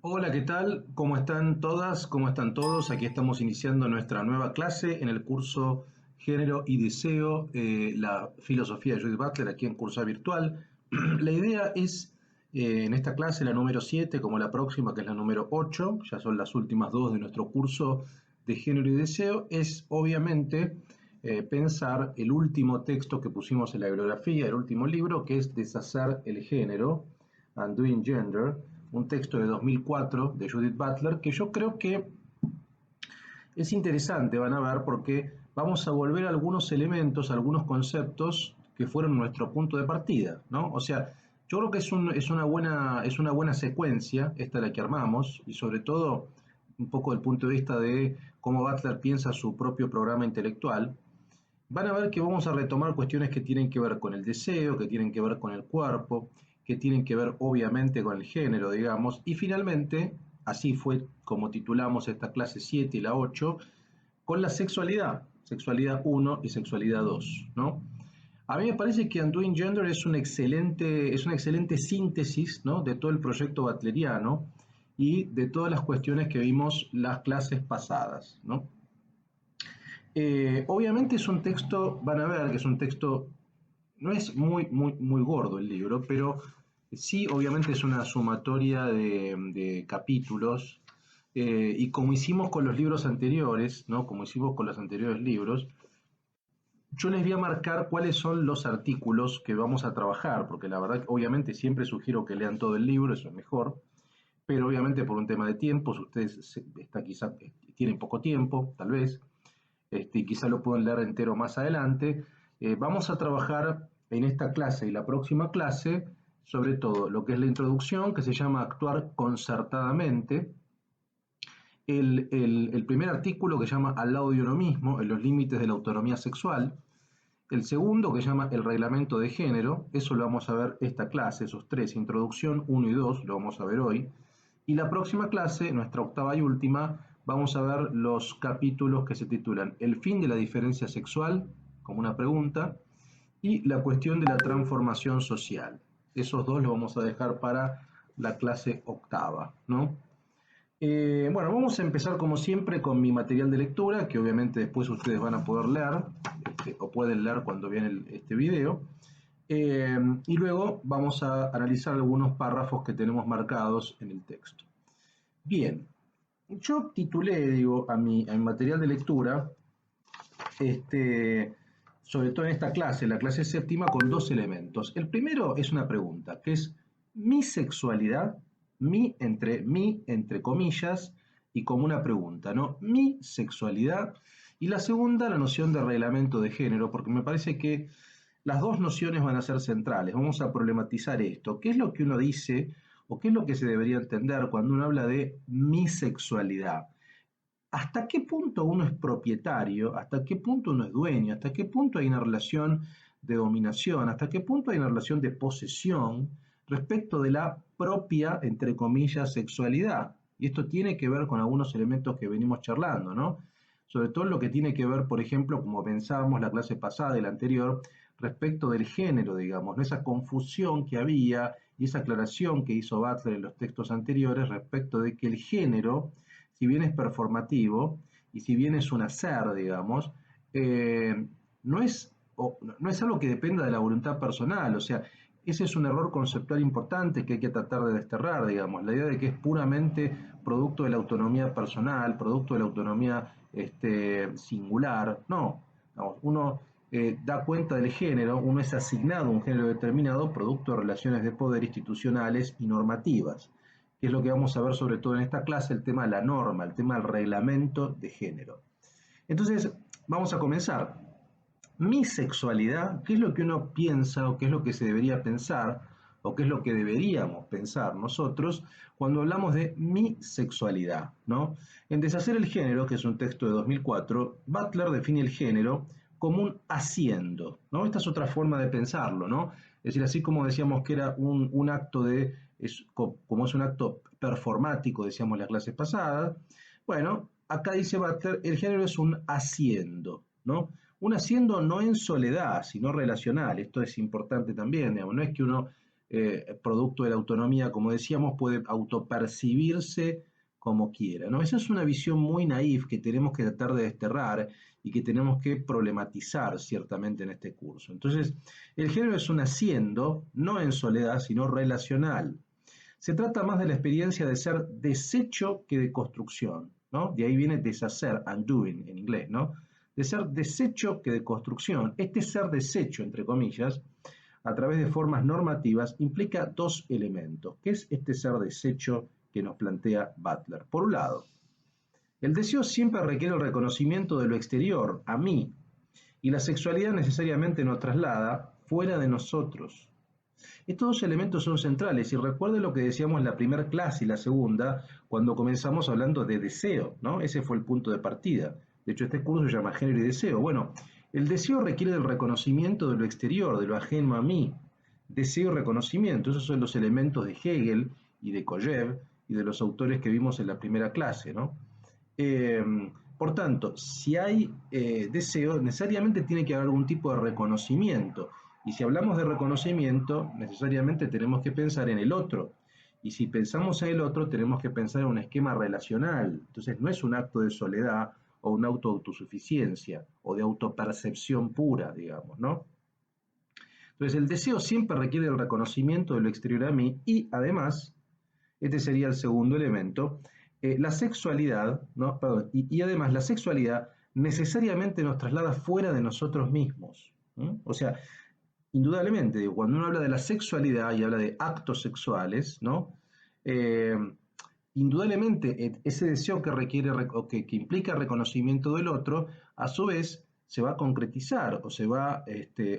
Hola, ¿qué tal? ¿Cómo están todas? ¿Cómo están todos? Aquí estamos iniciando nuestra nueva clase en el curso Género y Deseo, la filosofía de Judith Butler, aquí en Cursa Virtual. La idea es, en esta clase, la número 7, como la próxima, que es la número 8, ya son las últimas dos de nuestro curso de Género y Deseo, es obviamente pensar el último texto que pusimos en la bibliografía, el último libro, que es Deshacer el Género, Undoing Gender, un texto de 2004 de Judith Butler, que yo creo que es interesante, van a ver, porque vamos a volver a algunos elementos, a algunos conceptos que fueron nuestro punto de partida, ¿no? O sea, yo creo que es una buena secuencia, esta la que armamos, y sobre todo un poco del punto de vista de cómo Butler piensa su propio programa intelectual. Van a ver que vamos a retomar cuestiones que tienen que ver con el deseo, que tienen que ver con el cuerpo, que tienen que ver obviamente con el género, digamos, y finalmente, así fue como titulamos esta clase 7 y la 8, con la sexualidad, sexualidad uno y sexualidad 2, ¿no? A mí me parece que Undoing Gender es una excelente síntesis, ¿no?, de todo el proyecto butleriano y de todas las cuestiones que vimos las clases pasadas, ¿no? Obviamente es un texto, van a ver que es un texto, no es muy gordo el libro, pero sí, obviamente es una sumatoria de capítulos, y como hicimos con los libros anteriores, ¿no? Como hicimos con los anteriores libros, yo les voy a marcar cuáles son los artículos que vamos a trabajar, porque la verdad, obviamente siempre sugiero que lean todo el libro, eso es mejor, pero obviamente por un tema de tiempo, si ustedes quizá, tienen poco tiempo, tal vez, y quizá lo puedan leer entero más adelante. Vamos a trabajar en esta clase y la próxima clase, sobre todo lo que es la introducción, que se llama Actuar concertadamente, el primer artículo que se llama Al lado de uno mismo, en los límites de la autonomía sexual, el segundo que se llama El reglamento de género, eso lo vamos a ver esta clase, esos tres, introducción uno y 2, lo vamos a ver hoy. Y la próxima clase, nuestra octava y última, vamos a ver los capítulos que se titulan El fin de la diferencia sexual, como una pregunta, y la cuestión de la transformación social. Esos dos los vamos a dejar para la clase octava, ¿no? Bueno, vamos a empezar como siempre con mi material de lectura, que obviamente después ustedes van a poder leer, o pueden leer cuando vean este video. Y luego vamos a analizar algunos párrafos que tenemos marcados en el texto. Bien, yo titulé, digo, a mi material de lectura, este, sobre todo en esta clase, la clase séptima, con dos elementos. El primero es una pregunta, que es mi sexualidad, mi entre comillas, y como una pregunta, ¿no? Mi sexualidad. Y la segunda, la noción de reglamento de género, porque me parece que las dos nociones van a ser centrales. Vamos a problematizar esto. ¿Qué es lo que uno dice o qué es lo que se debería entender cuando uno habla de mi sexualidad? ¿Hasta qué punto uno es propietario? ¿Hasta qué punto uno es dueño? ¿Hasta qué punto hay una relación de dominación? ¿Hasta qué punto hay una relación de posesión respecto de la propia, entre comillas, sexualidad? Y esto tiene que ver con algunos elementos que venimos charlando, ¿no? Sobre todo lo que tiene que ver, por ejemplo, como pensábamos la clase pasada y la anterior, respecto del género, digamos, ¿no? Esa confusión que había y esa aclaración que hizo Butler en los textos anteriores respecto de que el género, si bien es performativo y si bien es un hacer, digamos, no no es algo que dependa de la voluntad personal. O sea, ese es un error conceptual importante que hay que tratar de desterrar, digamos, la idea de que es puramente producto de la autonomía personal, producto de la autonomía singular. No, digamos, uno da cuenta del género, uno es asignado a un género determinado producto de relaciones de poder institucionales y normativas, que es lo que vamos a ver sobre todo en esta clase, el tema de la norma, el tema del reglamento de género. Entonces, vamos a comenzar. Mi sexualidad, ¿qué es lo que uno piensa o qué es lo que se debería pensar o qué es lo que deberíamos pensar nosotros cuando hablamos de mi sexualidad, ¿no? En Deshacer el género, que es un texto de 2004, Butler define el género como un haciendo, ¿no? Esta es otra forma de pensarlo, ¿no? Es decir, así como decíamos que era un acto como es un acto performático, decíamos en las clases pasadas, bueno, acá dice Butler, el género es un haciendo, ¿no? Un haciendo no en soledad, sino relacional. Esto es importante también, digamos. No es que uno producto de la autonomía, como decíamos, puede autopercibirse como quiera, ¿no? Esa es una visión muy naif que tenemos que tratar de desterrar y que tenemos que problematizar ciertamente en este curso. Entonces, el género es un haciendo, no en soledad, sino relacional. Se trata más de la experiencia de ser desecho que de construcción, ¿no? De ahí viene deshacer, undoing en inglés, ¿no? De ser desecho que de construcción. Este ser desecho, entre comillas, a través de formas normativas, implica dos elementos. ¿Qué es este ser desecho que nos plantea Butler? Por un lado, el deseo siempre requiere el reconocimiento de lo exterior, a mí, y la sexualidad necesariamente nos traslada fuera de nosotros. Estos dos elementos son centrales y recuerden lo que decíamos en la primera clase y la segunda, cuando comenzamos hablando de deseo, ¿no? Ese fue el punto de partida. De hecho, este curso se llama Género y Deseo. Bueno, el deseo requiere del reconocimiento de lo exterior, de lo ajeno a mí. Deseo y reconocimiento, esos son los elementos de Hegel y de Kojev y de los autores que vimos en la primera clase, ¿no? Eh, por tanto, si hay deseo, necesariamente tiene que haber algún tipo de reconocimiento. Y si hablamos de reconocimiento, necesariamente tenemos que pensar en el otro. Y si pensamos en el otro, tenemos que pensar en un esquema relacional. Entonces, no es un acto de soledad o un autosuficiencia o de autopercepción pura, digamos, ¿no? Entonces, el deseo siempre requiere el reconocimiento de lo exterior a mí y, además, este sería el segundo elemento, la sexualidad, ¿no? Perdón, y además la sexualidad necesariamente nos traslada fuera de nosotros mismos. ¿Mm? O sea, indudablemente, cuando uno habla de la sexualidad y habla de actos sexuales, ¿no? Eh, indudablemente ese deseo que requiere o que implica reconocimiento del otro, a su vez se va a concretizar o se va,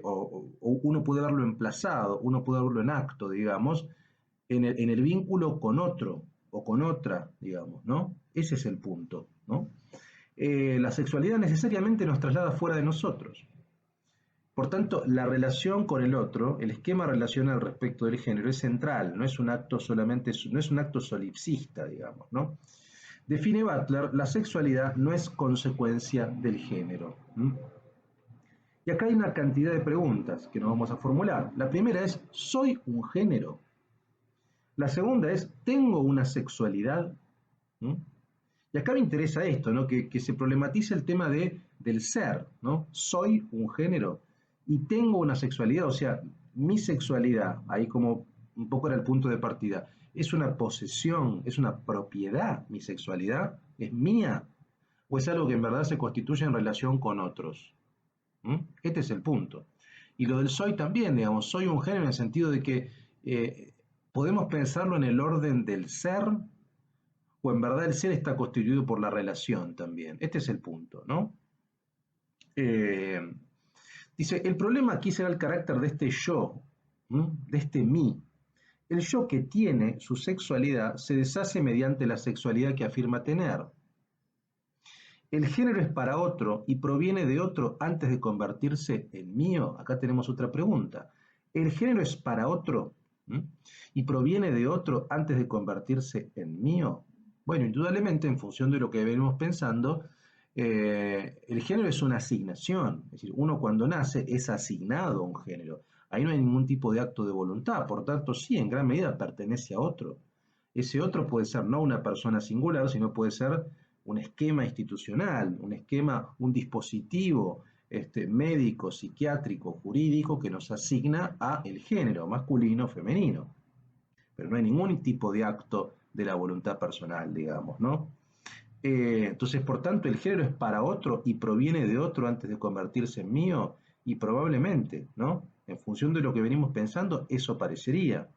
o uno puede verlo emplazado, uno puede verlo en acto, digamos, en el vínculo con otro o con otra, digamos, ¿no? Ese es el punto, ¿no? La sexualidad necesariamente nos traslada fuera de nosotros. Por tanto, la relación con el otro, el esquema relacional respecto del género es central, no es un acto solamente, no es un acto solipsista, digamos, ¿no? Define Butler, la sexualidad no es consecuencia del género. ¿M? Y acá hay una cantidad de preguntas que nos vamos a formular. La primera es, ¿soy un género? La segunda es, ¿tengo una sexualidad? ¿Mm? Y acá me interesa esto, ¿no? Que se problematice el tema del ser, ¿no? Soy un género y tengo una sexualidad, o sea, mi sexualidad, ahí como un poco era el punto de partida, es una posesión, es una propiedad, mi sexualidad es mía, o es algo que en verdad se constituye en relación con otros. ¿Mm? Este es el punto. Y lo del soy también, digamos, soy un género en el sentido de que podemos pensarlo en el orden del ser, o en verdad el ser está constituido por la relación también. Este es el punto, ¿no? Eh, dice, el problema aquí será el carácter de este yo, de este mí. El yo que tiene su sexualidad se deshace mediante la sexualidad que afirma tener. El género es para otro y proviene de otro antes de convertirse en mío. Acá tenemos otra pregunta. ¿El género es para otro? ¿Mm? ¿Y proviene de otro antes de convertirse en mío? Bueno, indudablemente, en función de lo que venimos pensando, el género es una asignación. Es decir, uno cuando nace es asignado a un género. Ahí no hay ningún tipo de acto de voluntad. Por tanto, sí, en gran medida pertenece a otro. Ese otro puede ser no una persona singular, sino puede ser un esquema institucional, un esquema, un dispositivo médico, psiquiátrico, jurídico que nos asigna a el género, masculino o femenino. Pero no hay ningún tipo de acto de la voluntad personal, digamos, ¿no? Entonces, por tanto, el género es para otro y proviene de otro antes de convertirse en mío, y probablemente, ¿no? En función de lo que venimos pensando, eso parecería.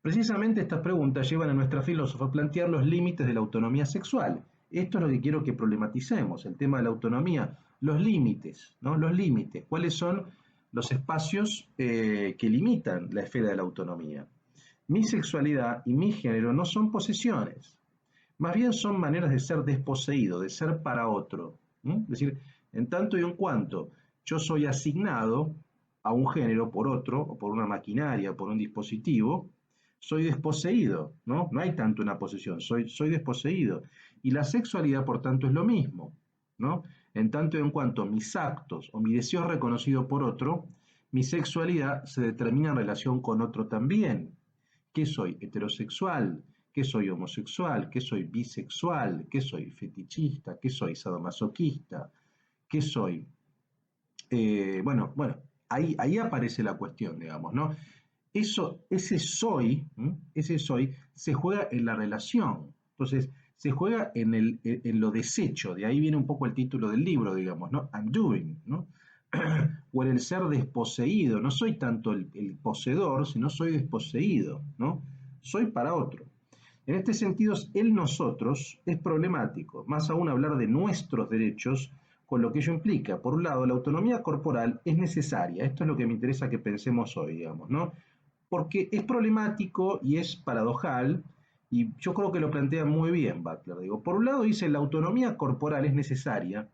Precisamente estas preguntas llevan a nuestra filósofa a plantear los límites de la autonomía sexual. Esto es lo que quiero que problematicemos, el tema de la autonomía, los límites, ¿no? Los límites, cuáles son los espacios que limitan la esfera de la autonomía. Mi sexualidad y mi género no son posesiones, más bien son maneras de ser desposeído, de ser para otro. Es decir, en tanto y en cuanto yo soy asignado a un género por otro, o por una maquinaria, o por un dispositivo, soy desposeído, ¿no? No hay tanto una posesión, soy desposeído. Y la sexualidad, por tanto, es lo mismo, ¿no? En tanto y en cuanto mis actos o mi deseo es reconocido por otro, Mi sexualidad se determina en relación con otro también. ¿Qué soy? Heterosexual. ¿Qué soy? Homosexual. ¿Qué soy? Bisexual. ¿Qué soy? Fetichista. ¿Qué soy? Sadomasoquista. ¿Qué soy? Bueno, ahí aparece la cuestión, digamos, ¿no? Ese soy se juega en la relación. Entonces, se juega en lo deshecho, de ahí viene un poco el título del libro, digamos, ¿no? Undoing, ¿no? O en el ser desposeído. No soy tanto el poseedor, sino soy desposeído, ¿no? Soy para otro. En este sentido, el nosotros es problemático, más aún hablar de nuestros derechos con lo que ello implica. Por un lado, la autonomía corporal es necesaria, esto es lo que me interesa que pensemos hoy, digamos, ¿no? Porque es problemático y es paradojal, y yo creo que lo plantea muy bien Butler. Digo, por un lado dice la autonomía corporal es necesaria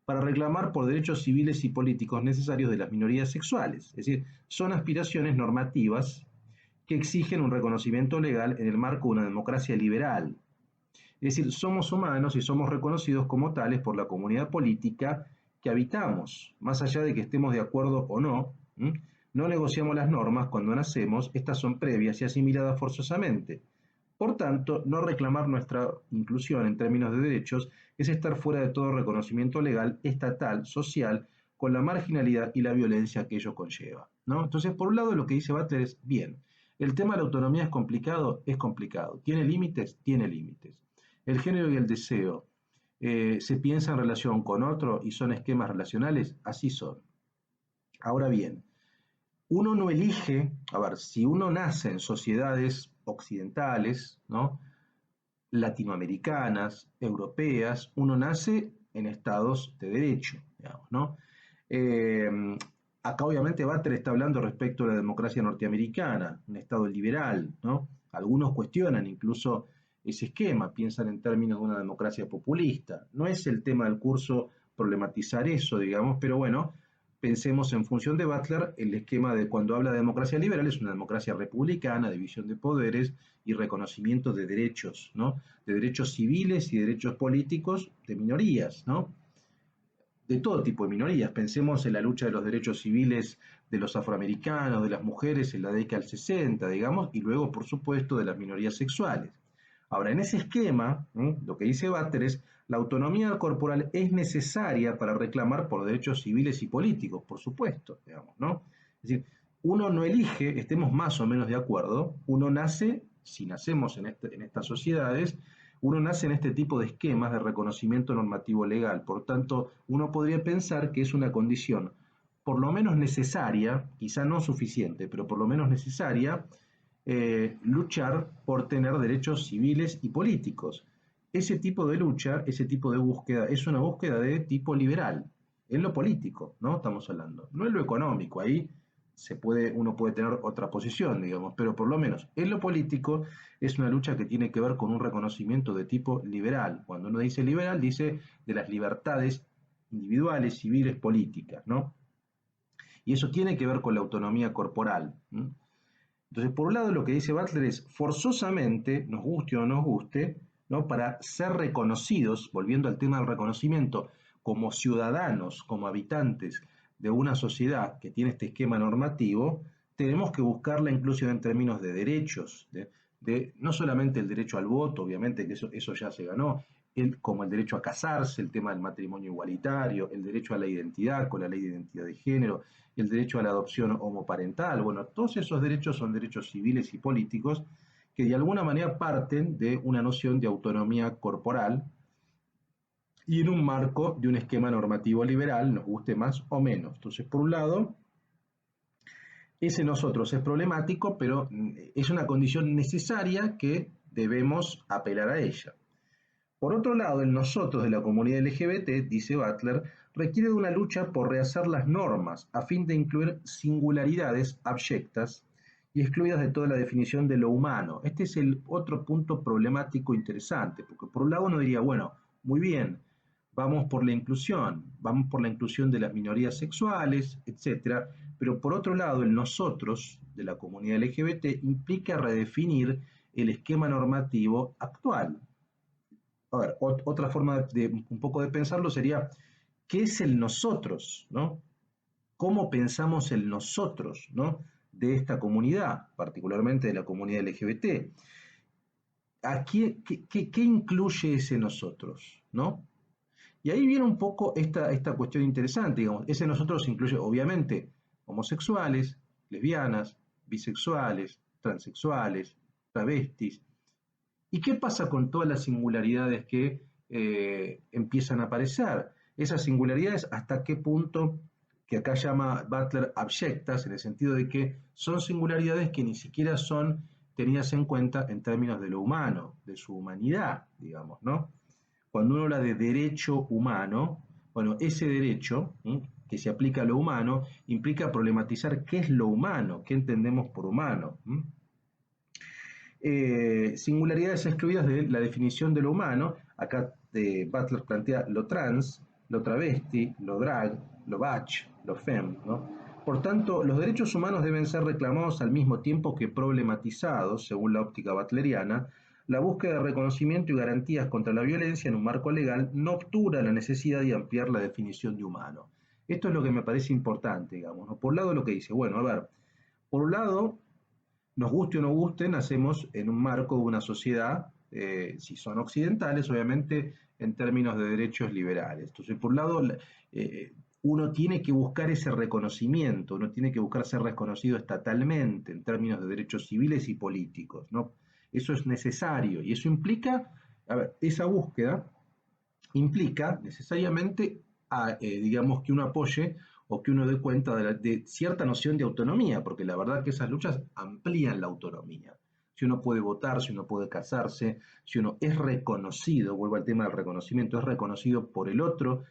para reclamar por derechos civiles y políticos necesarios de las minorías sexuales, es decir, son aspiraciones normativas que exigen un reconocimiento legal en el marco de una democracia liberal. Es decir, somos humanos y somos reconocidos como tales por la comunidad política que habitamos, más allá de que estemos de acuerdo o no. No negociamos las normas cuando nacemos, estas son previas y asimiladas forzosamente. Por tanto, no reclamar nuestra inclusión en términos de derechos es estar fuera de todo reconocimiento legal, estatal, social, con la marginalidad y la violencia que ello conlleva, ¿no? Entonces, por un lado, lo que dice Butler es, bien, el tema de la autonomía es complicado, tiene límites, tiene límites. El género y el deseo se piensa en relación con otro y son esquemas relacionales, así son. Ahora bien, uno no elige, a ver, si uno nace en sociedades occidentales, ¿no? Latinoamericanas, europeas, uno nace en estados de derecho, digamos, ¿no? Eh, Acá obviamente Butler está hablando respecto a la democracia norteamericana, un estado liberal, ¿no? Algunos cuestionan incluso ese esquema, piensan en términos de una democracia populista. No es el tema del curso problematizar eso, digamos, pero bueno, pensemos en función de Butler, el esquema de cuando habla de democracia liberal es una democracia republicana, división de poderes y reconocimiento de derechos, ¿no? De derechos civiles y derechos políticos de minorías, ¿no? De todo tipo de minorías. Pensemos en la lucha de los derechos civiles de los afroamericanos, de las mujeres en la década del 60, digamos, y luego, por supuesto, de las minorías sexuales. Ahora, en ese esquema, lo que dice Butler es, la autonomía corporal es necesaria para reclamar por derechos civiles y políticos, por supuesto, digamos, ¿no? Es decir, uno no elige, estemos más o menos de acuerdo, uno nace, si nacemos en estas sociedades, uno nace en este tipo de esquemas de reconocimiento normativo legal. Por tanto, uno podría pensar que es una condición por lo menos necesaria, quizá no suficiente, pero por lo menos necesaria, luchar por tener derechos civiles y políticos. Ese tipo de lucha, ese tipo de búsqueda, es una búsqueda de tipo liberal, en lo político, ¿no? Estamos hablando, no en lo económico, ahí uno puede tener otra posición, digamos, pero por lo menos en lo político es una lucha que tiene que ver con un reconocimiento de tipo liberal. Cuando uno dice liberal, dice de las libertades individuales, civiles, políticas, ¿no? Y eso tiene que ver con la autonomía corporal. Entonces, por un lado, lo que dice Butler es forzosamente, nos guste o no nos guste, ¿no? Para ser reconocidos, volviendo al tema del reconocimiento, como ciudadanos, como habitantes de una sociedad que tiene este esquema normativo, tenemos que buscar la inclusión en términos de derechos, no solamente el derecho al voto, obviamente que eso ya se ganó, como el derecho a casarse, el tema del matrimonio igualitario, el derecho a la identidad con la ley de identidad de género, el derecho a la adopción homoparental. Bueno, todos esos derechos son derechos civiles y políticos que de alguna manera parten de una noción de autonomía corporal y en un marco de un esquema normativo liberal, nos guste más o menos. Entonces, por un lado, ese nosotros es problemático, pero es una condición necesaria que debemos apelar a ella. Por otro lado, el nosotros de la comunidad LGBT, dice Butler, requiere de una lucha por rehacer las normas a fin de incluir singularidades abyectas y excluidas de toda la definición de lo humano. Este es el otro punto problemático interesante, porque por un lado uno diría, bueno, muy bien, vamos por la inclusión de las minorías sexuales, etcétera, pero por otro lado, el nosotros de la comunidad LGBT implica redefinir el esquema normativo actual. A ver, otra forma de un poco de pensarlo sería, ¿qué es el nosotros? ¿No? cómo pensamos el nosotros, ¿no? De esta comunidad, particularmente de la comunidad LGBT. ¿Qué incluye ese nosotros, ¿no? Y ahí viene un poco esta cuestión interesante, digamos. Ese nosotros incluye, obviamente, homosexuales, lesbianas, bisexuales, transexuales, travestis. ¿Y qué pasa con todas las singularidades que empiezan a aparecer? Esas singularidades, ¿hasta qué punto, que acá llama Butler abyectas, en el sentido de que son singularidades que ni siquiera son tenidas en cuenta en términos de lo humano, de su humanidad, digamos, ¿no? Cuando uno habla de derecho humano, bueno, ese derecho que se aplica a lo humano implica problematizar qué es lo humano, qué entendemos por humano. Singularidades excluidas de la definición de lo humano, acá Butler plantea lo trans, lo travesti, lo drag, lo bach, lo femme, ¿no? Por tanto, los derechos humanos deben ser reclamados al mismo tiempo que problematizados, según la óptica butleriana. La búsqueda de reconocimiento y garantías contra la violencia en un marco legal no obtura la necesidad de ampliar la definición de humano. Esto es lo que me parece importante, digamos, ¿no? Por un lado lo que dice, bueno, a ver, por un lado, nos guste o no guste, nacemos en un marco de una sociedad, si son occidentales, obviamente, en términos de derechos liberales. Entonces, por un lado, uno tiene que buscar ese reconocimiento, uno tiene que buscar ser reconocido estatalmente en términos de derechos civiles y políticos, ¿no? Eso es necesario y eso implica, a ver, esa búsqueda implica necesariamente, digamos, que uno apoye o que uno dé cuenta de cierta noción de autonomía, porque la verdad que esas luchas amplían la autonomía. Si uno puede votar, si uno puede casarse, si uno es reconocido, vuelvo al tema del reconocimiento, es reconocido por el otro,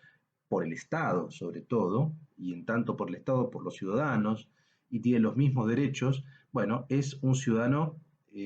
por el Estado sobre todo, y en tanto por el Estado, por los ciudadanos, y tiene los mismos derechos, bueno, es un ciudadano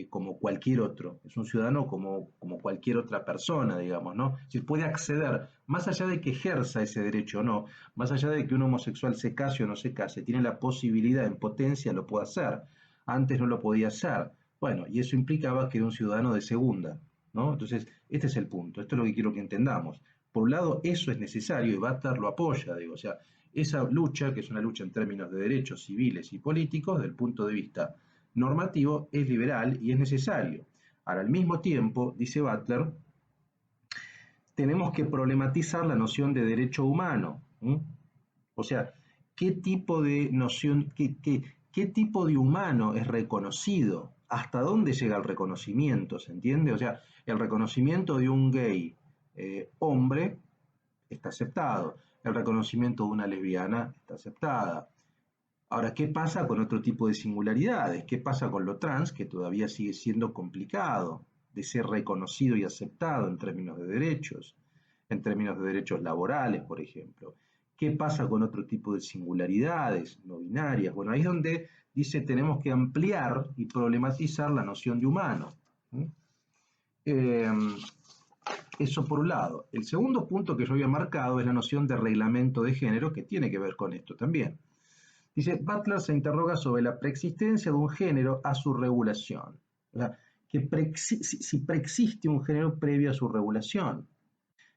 como cualquier otro, es un ciudadano como cualquier otra persona, digamos, ¿no? Si puede acceder, más allá de que ejerza ese derecho o no, más allá de que un homosexual se case o no se case, tiene la posibilidad, en potencia lo puede hacer, antes no lo podía hacer, bueno, y eso implicaba que era un ciudadano de segunda, ¿no? Entonces, este es el punto, esto es lo que quiero que entendamos. Por un lado, eso es necesario y Butler lo apoya, digo, o sea, esa lucha, que es una lucha en términos de derechos civiles y políticos, desde el punto de vista normativo, es liberal y es necesario. Ahora, al mismo tiempo, dice Butler, tenemos que problematizar la noción de derecho humano. O sea, ¿qué tipo de noción, qué tipo de humano es reconocido? ¿Hasta dónde llega el reconocimiento? ¿Se entiende? O sea, el reconocimiento de un gay hombre está aceptado. El reconocimiento de una lesbiana está aceptada. Ahora, ¿qué pasa con otro tipo de singularidades? ¿Qué pasa con lo trans, que todavía sigue siendo complicado de ser reconocido y aceptado en términos de derechos, en términos de derechos laborales, por ejemplo? ¿Qué pasa con otro tipo de singularidades no binarias? Bueno, ahí es donde dice tenemos que ampliar y problematizar la noción de humano. Eh, Eso por un lado. El segundo punto que yo había marcado es la noción de reglamento de género, que tiene que ver con esto también. Dice, Butler se interroga sobre la preexistencia de un género a su regulación. O sea, si preexiste un género previo a su regulación.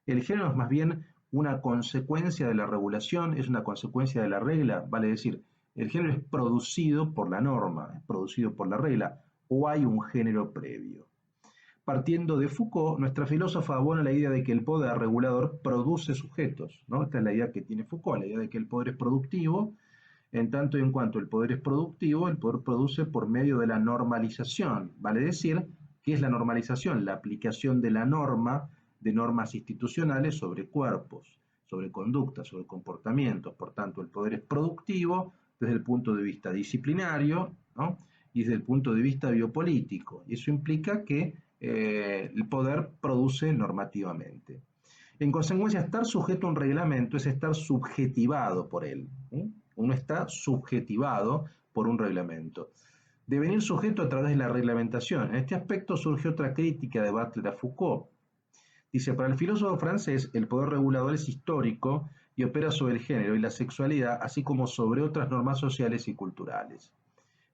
El género es más bien una consecuencia de la regulación, es una consecuencia de la regla, vale decir, el género es producido por la norma, es producido por la regla, o hay un género previo. Partiendo de Foucault, nuestra filósofa abona la idea de que el poder regulador produce sujetos, ¿no? Esta es la idea que tiene Foucault, la idea de que el poder es productivo, en tanto y en cuanto el poder es productivo, el poder produce por medio de la normalización, vale decir, ¿qué es la normalización? La aplicación de la norma, de normas institucionales sobre cuerpos, sobre conductas, sobre comportamientos. Por tanto, el poder es productivo desde el punto de vista disciplinario, ¿no? Y desde el punto de vista biopolítico. Y eso implica que el poder produce normativamente. En consecuencia, estar sujeto a un reglamento es estar subjetivado por él. Uno está subjetivado por un reglamento. Devenir sujeto a través de la reglamentación. En este aspecto surge otra crítica de Butler a Foucault. Dice, para el filósofo francés, el poder regulador es histórico y opera sobre el género y la sexualidad, así como sobre otras normas sociales y culturales.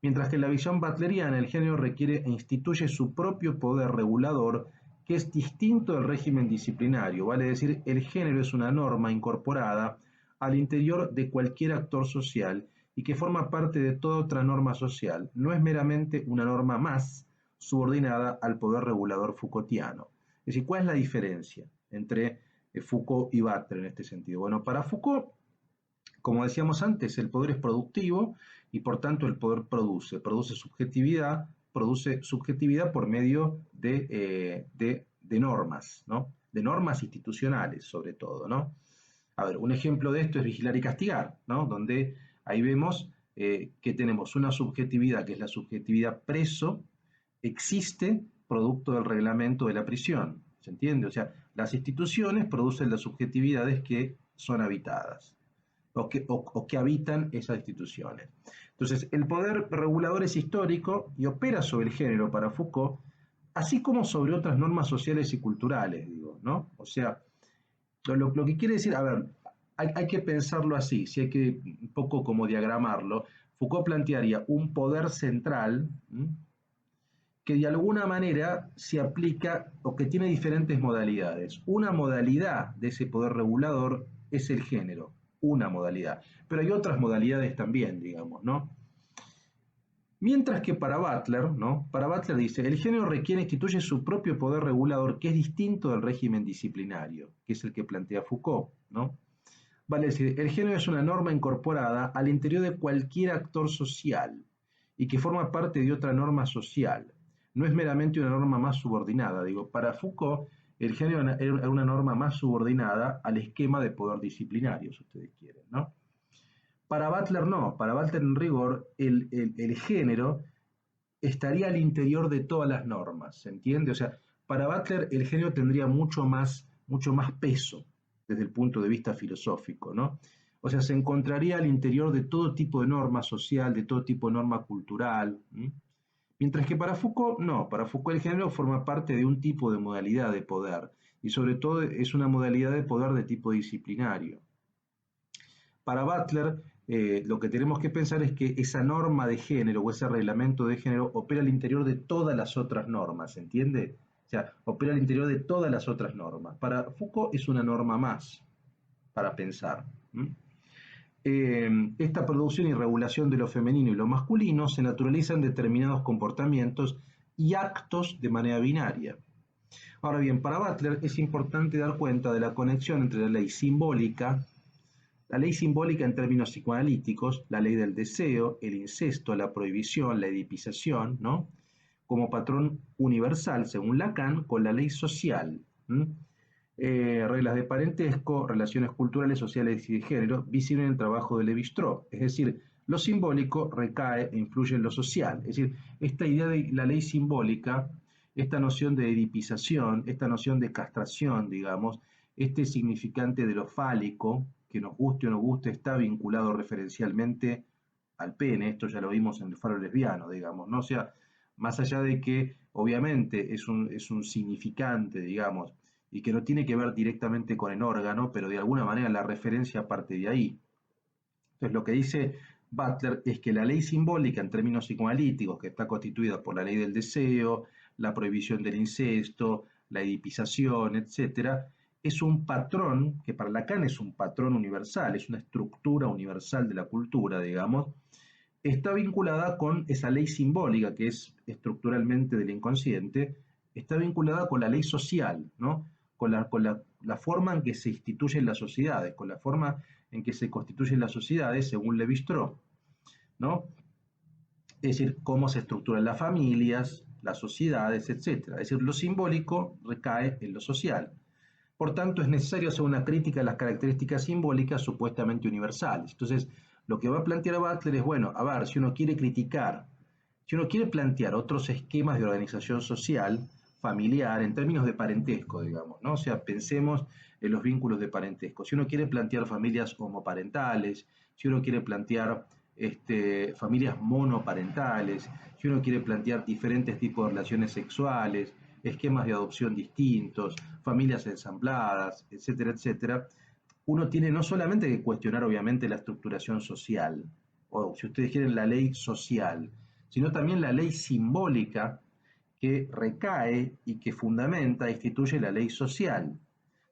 Mientras que en la visión butleriana el género requiere e instituye su propio poder regulador que es distinto del régimen disciplinario, vale decir, el género es una norma incorporada al interior de cualquier actor social y que forma parte de toda otra norma social. No es meramente una norma más subordinada al poder regulador Foucaultiano. Es decir, ¿cuál es la diferencia entre Foucault y Butler en este sentido? Bueno, para Foucault, como decíamos antes, el poder es productivo y por tanto el poder produce subjetividad por medio de normas, ¿no? De normas institucionales sobre todo, ¿no? A ver, un ejemplo de esto es Vigilar y Castigar, ¿no? Donde ahí vemos que tenemos una subjetividad que es la subjetividad preso, existe producto del reglamento de la prisión, ¿se entiende? O sea, las instituciones producen las subjetividades que son habitadas o que habitan esas instituciones. Entonces, el poder regulador es histórico y opera sobre el género para Foucault, así como sobre otras normas sociales y culturales, digo, ¿no? O sea, lo que quiere decir, a ver, hay que pensarlo así, si hay que un poco como diagramarlo. Foucault plantearía un poder central, ¿m? Que de alguna manera se aplica o que tiene diferentes modalidades. Una modalidad de ese poder regulador es el género, una modalidad, pero hay otras modalidades también, digamos, ¿no? Mientras que para Butler, ¿no? Para Butler dice, el género requiere, instituye su propio poder regulador que es distinto del régimen disciplinario, que es el que plantea Foucault, ¿no? Vale decir, el género es una norma incorporada al interior de cualquier actor social y que forma parte de otra norma social. No es meramente una norma más subordinada. Digo, para Foucault, el género era una norma más subordinada al esquema de poder disciplinario, si ustedes quieren, ¿no? Para Butler no, para Butler en rigor el género estaría al interior de todas las normas, ¿se entiende? O sea, para Butler el género tendría mucho más peso desde el punto de vista filosófico, ¿no? O sea, se encontraría al interior de todo tipo de norma social, de todo tipo de norma cultural. ¿M? Mientras que para Foucault, no, para Foucault el género forma parte de un tipo de modalidad de poder y sobre todo es una modalidad de poder de tipo disciplinario. Para Butler, lo que tenemos que pensar es que esa norma de género o ese reglamento de género opera al interior de todas las otras normas, ¿entiende? O sea, opera al interior de todas las otras normas. Para Foucault es una norma más para pensar. Esta producción y regulación de lo femenino y lo masculino se naturalizan determinados comportamientos y actos de manera binaria. Ahora bien, para Butler es importante dar cuenta de la conexión entre la ley simbólica en términos psicoanalíticos, la ley del deseo, el incesto, la prohibición, la edipización, ¿no? Como patrón universal, según Lacan, con la ley social. Reglas de parentesco, relaciones culturales, sociales y de género, visible en el trabajo de Lévi-Strauss. Es decir, lo simbólico recae e influye en lo social. Es decir, esta idea de la ley simbólica, esta noción de edipización, esta noción de castración, digamos, este significante de lo fálico, que nos guste o no guste, está vinculado referencialmente al pene. Esto ya lo vimos en el faro lesbiano, digamos, ¿no? O sea, más allá de que obviamente es un significante, digamos, y que no tiene que ver directamente con el órgano, pero de alguna manera la referencia parte de ahí. Entonces lo que dice Butler es que la ley simbólica en términos psicoanalíticos, que está constituida por la ley del deseo, la prohibición del incesto, la edipización, etcétera, es un patrón, que para Lacan es un patrón universal, es una estructura universal de la cultura, digamos, está vinculada con esa ley simbólica que es estructuralmente del inconsciente, está vinculada con la ley social, ¿no? La forma en que se instituyen las sociedades, con la forma en que se constituyen las sociedades según Lévi-Strauss, ¿no? Es decir, cómo se estructuran las familias, las sociedades, etcétera. Es decir, lo simbólico recae en lo social. Por tanto, es necesario hacer una crítica a las características simbólicas supuestamente universales. Entonces, lo que va a plantear Butler es, bueno, a ver, si uno quiere criticar, si uno quiere plantear otros esquemas de organización social, familiar, en términos de parentesco, digamos, ¿no? O sea, pensemos en los vínculos de parentesco. Si uno quiere plantear familias homoparentales, si uno quiere plantear familias monoparentales, si uno quiere plantear diferentes tipos de relaciones sexuales, esquemas de adopción distintos, familias ensambladas, etcétera, etcétera, uno tiene no solamente que cuestionar obviamente la estructuración social, o si ustedes quieren la ley social, sino también la ley simbólica que recae y que fundamenta e instituye la ley social.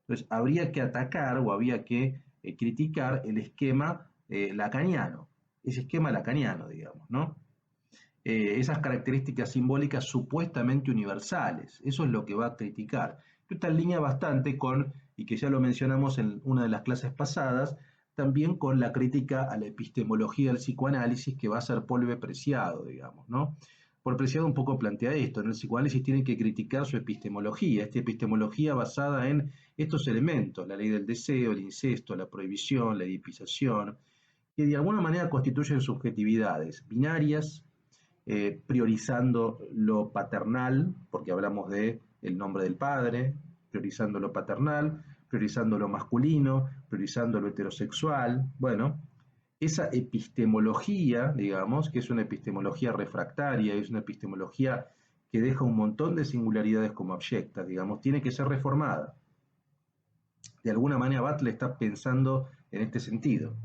Entonces, habría que atacar o había que criticar el esquema lacaniano, ese esquema lacaniano, digamos, ¿no? Esas características simbólicas supuestamente universales, eso es lo que va a criticar. Esto está en línea bastante con, y que ya lo mencionamos en una de las clases pasadas, también con la crítica a la epistemología del psicoanálisis, que va a ser Paul B. Preciado, digamos, ¿no? Paul Preciado un poco plantea esto, en el psicoanálisis tienen que criticar su epistemología, esta epistemología basada en estos elementos, la ley del deseo, el incesto, la prohibición, la edipización, que de alguna manera constituyen subjetividades binarias, priorizando lo paternal, porque hablamos de el nombre del padre, priorizando lo paternal, priorizando lo masculino, priorizando lo heterosexual. Bueno, esa epistemología, digamos, que es una epistemología refractaria, es una epistemología que deja un montón de singularidades como abyectas, digamos, tiene que ser reformada. De alguna manera Butler está pensando en este sentido.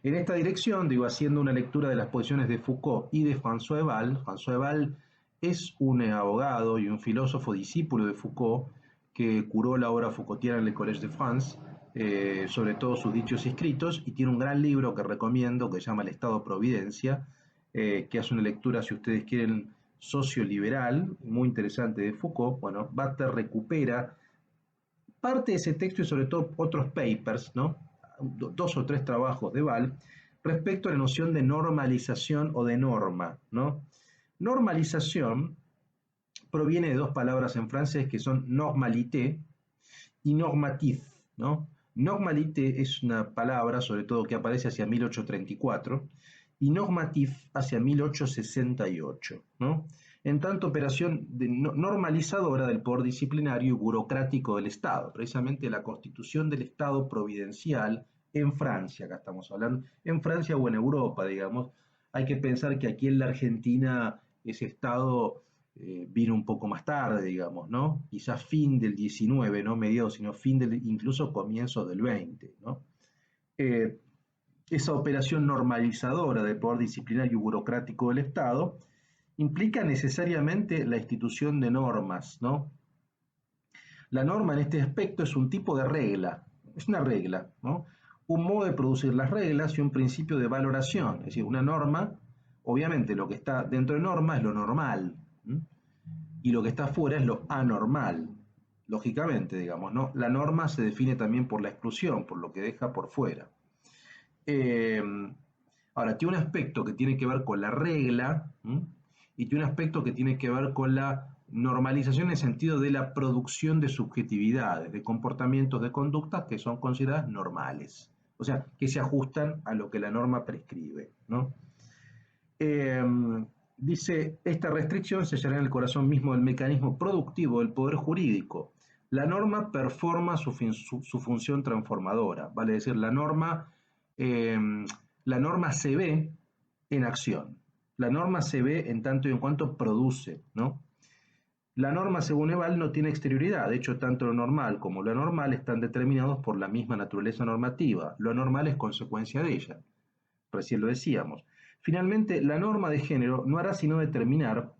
En esta dirección, digo, haciendo una lectura de las posiciones de Foucault y de François Ebal. François Ebal es un abogado y un filósofo discípulo de Foucault que curó la obra Foucaultiana en el Collège de France, sobre todo sus dichos y escritos, y tiene un gran libro que recomiendo que se llama El Estado Providencia, que hace una lectura, si ustedes quieren, socioliberal, muy interesante de Foucault. Bueno, Butler recupera parte de ese texto y sobre todo otros papers, ¿no? Dos o tres trabajos de Val, respecto a la noción de normalización o de norma, ¿no? Normalización proviene de dos palabras en francés que son normalité y normatif, ¿no? Normalité es una palabra, sobre todo, que aparece hacia 1834 y normatif hacia 1868, ¿no? En tanto operación normalizadora del poder disciplinario y burocrático del Estado, precisamente la constitución del Estado providencial en Francia, acá estamos hablando, en Francia o en Europa, digamos. Hay que pensar que aquí en la Argentina ese Estado vino un poco más tarde, digamos, ¿no? Quizás fin del 19, no mediados, sino fin del, incluso comienzos del 20, ¿no? Eh, esa operación normalizadora del poder disciplinario y burocrático del Estado implica necesariamente la institución de normas, ¿no? La norma en este aspecto es un tipo de regla, es una regla, ¿no? Un modo de producir las reglas y un principio de valoración, es decir, una norma, obviamente lo que está dentro de norma es lo normal, ¿m? Y lo que está fuera es lo anormal, lógicamente, digamos, ¿no? La norma se define también por la exclusión, por lo que deja por fuera. Eh, Ahora, tiene un aspecto que tiene que ver con la regla, ¿m? Y tiene un aspecto que tiene que ver con la normalización en el sentido de la producción de subjetividades, de comportamientos, de conductas que son consideradas normales, o sea, que se ajustan a lo que la norma prescribe, ¿no? Eh, Dice, esta restricción se hallará en el corazón mismo del mecanismo productivo del poder jurídico. La norma performa su función transformadora, vale decir, eh, la norma se ve en acción. La norma se ve en tanto y en cuanto produce, ¿no? La norma, según Eval, no tiene exterioridad. De hecho, tanto lo normal como lo anormal están determinados por la misma naturaleza normativa. Lo anormal es consecuencia de ella. Recién lo decíamos. Finalmente, la norma de género no hará sino determinar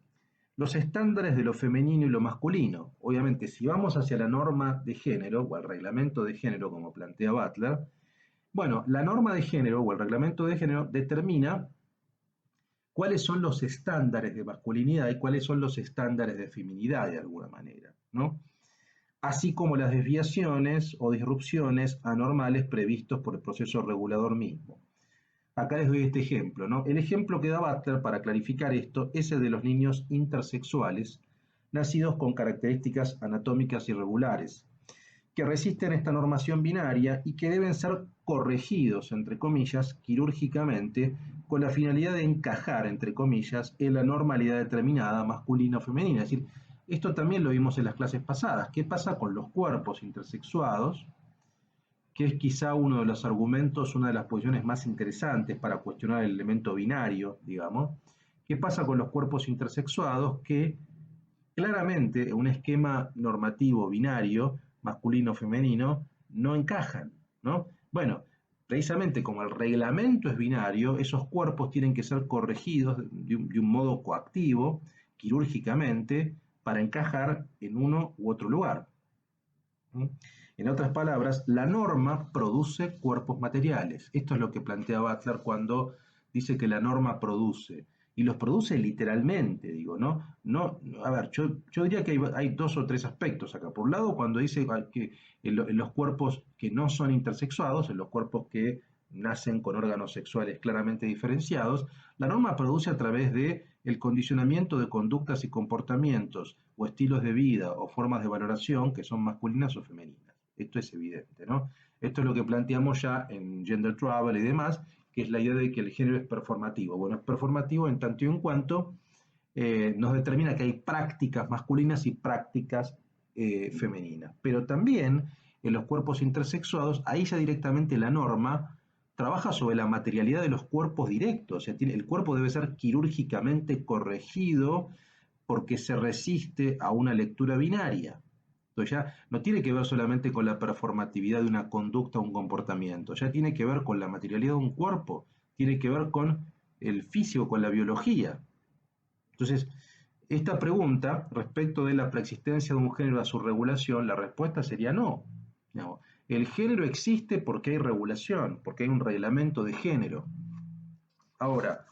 los estándares de lo femenino y lo masculino. Obviamente, si vamos hacia la norma de género o al reglamento de género, como plantea Butler, bueno, la norma de género o el reglamento de género determina cuáles son los estándares de masculinidad y cuáles son los estándares de feminidad de alguna manera, ¿no? Así como las desviaciones o disrupciones anormales previstos por el proceso regulador mismo. Acá les doy este ejemplo, ¿no? El ejemplo que da Butler para clarificar esto es el de los niños intersexuales nacidos con características anatómicas irregulares, que resisten esta normación binaria y que deben ser corregidos, entre comillas, quirúrgicamente, con la finalidad de encajar, entre comillas, en la normalidad determinada masculina o femenina. Es decir, esto también lo vimos en las clases pasadas. ¿Qué pasa con los cuerpos intersexuados? Que es quizá uno de los argumentos, una de las posiciones más interesantes para cuestionar el elemento binario, digamos. ¿Qué pasa con los cuerpos intersexuados que claramente en un esquema normativo binario, masculino-femenino, no encajan, ¿no? Bueno, precisamente como el reglamento es binario, esos cuerpos tienen que ser corregidos de un modo coactivo, quirúrgicamente, para encajar en uno u otro lugar. ¿Mm? En otras palabras, la norma produce cuerpos materiales. Esto es lo que plantea Butler cuando dice que la norma produce. Y los produce literalmente, digo, ¿no? A ver, yo diría que hay dos o tres aspectos acá. Por un lado, cuando dice que en los cuerpos que no son intersexuados, en los cuerpos que nacen con órganos sexuales claramente diferenciados, la norma produce a través de el condicionamiento de conductas y comportamientos o estilos de vida o formas de valoración que son masculinas o femeninas. Esto es evidente, ¿no? Esto es lo que planteamos ya en Gender Travel y demás, que es la idea de que el género es performativo. Bueno, es performativo en tanto y en cuanto nos determina que hay prácticas masculinas y prácticas femeninas. Pero también en los cuerpos intersexuados, ahí ya directamente la norma trabaja sobre la materialidad de los cuerpos directos. O sea, el cuerpo debe ser quirúrgicamente corregido porque se resiste a una lectura binaria. Entonces ya no tiene que ver solamente con la performatividad de una conducta o un comportamiento, ya tiene que ver con la materialidad de un cuerpo, tiene que ver con el físico, con la biología. Entonces, esta pregunta respecto de la preexistencia de un género a su regulación, la respuesta sería no. No. El género existe porque hay regulación, porque hay un reglamento de género. Ahora,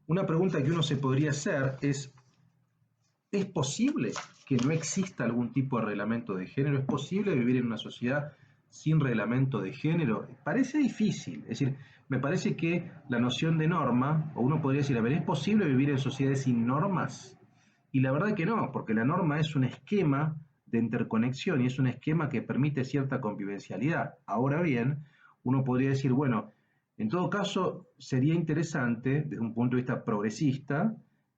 una pregunta que uno se podría hacer ¿es posible que no exista algún tipo de reglamento de género? ¿Es posible vivir en una sociedad sin reglamento de género? Parece difícil. Es decir, me parece que la noción de norma, o uno podría decir, a ver, ¿es posible vivir en sociedades sin normas? Y la verdad que no, porque la norma es un esquema de interconexión y es un esquema que permite cierta convivencialidad. Ahora bien, uno podría decir, bueno, en todo caso sería interesante, desde un punto de vista progresista,